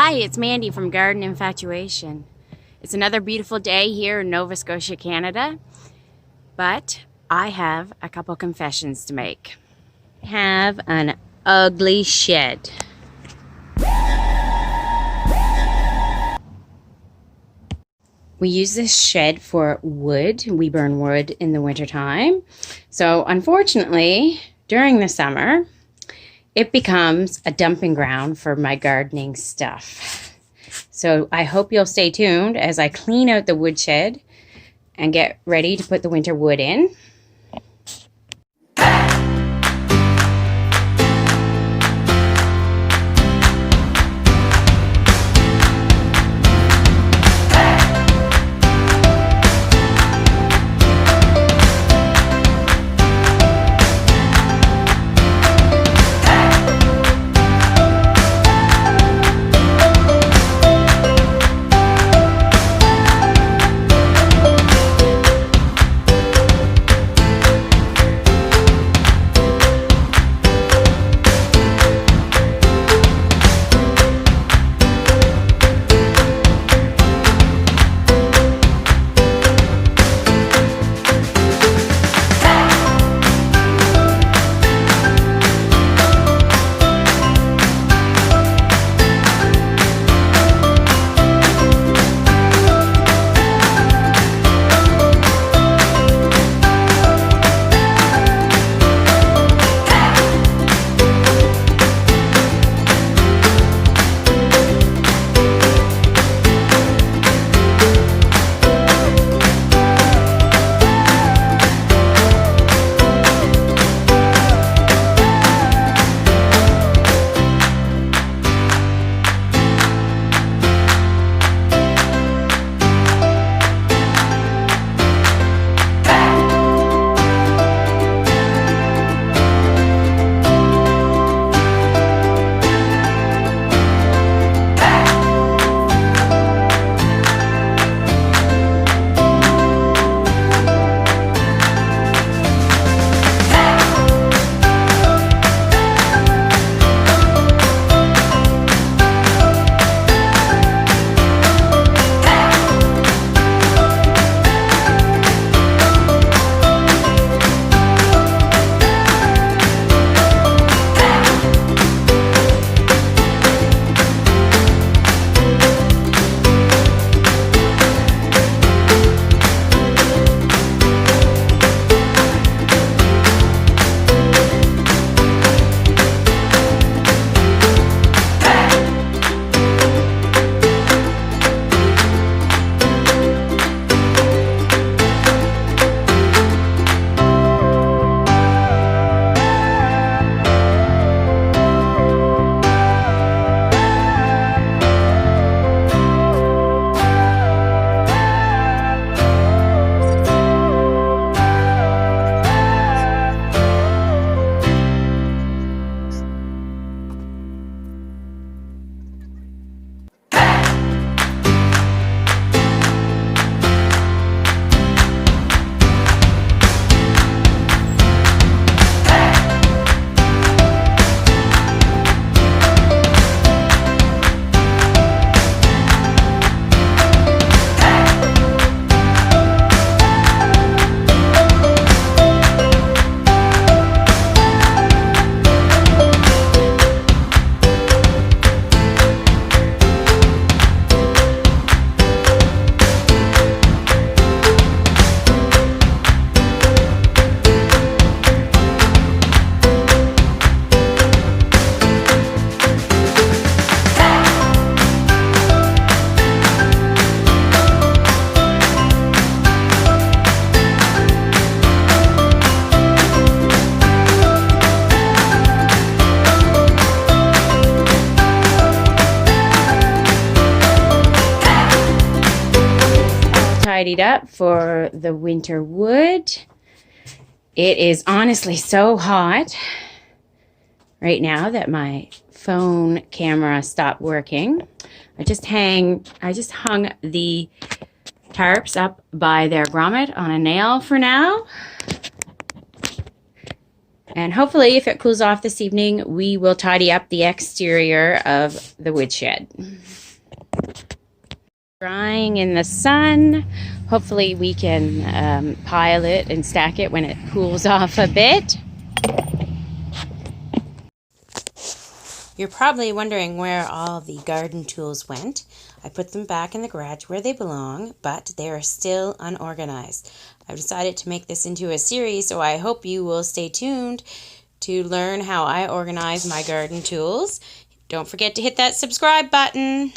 Hi, it's Mandy from Garden Infatuation. It's another beautiful day here in Nova Scotia, Canada, but I have a couple confessions to make. I have an ugly shed. We use this shed for wood. We burn wood in the wintertime. So unfortunately, during the summer, it becomes a dumping ground for my gardening stuff. So I hope you'll stay tuned as I clean out the woodshed and get ready to put the winter wood in. Tidied up for the winter wood. It is honestly so hot right now that my phone camera stopped working. I just hung the tarps up by their grommet on a nail for now. And hopefully, if it cools off this evening, we will tidy up the exterior of the woodshed. Drying in the sun. Hopefully we can pile it and stack it when it cools off a bit. You're probably wondering where all the garden tools went. I put them back in the garage where they belong, but they are still unorganized. I've decided to make this into a series, so I hope you will stay tuned to learn how I organize my garden tools. Don't forget to hit that subscribe button.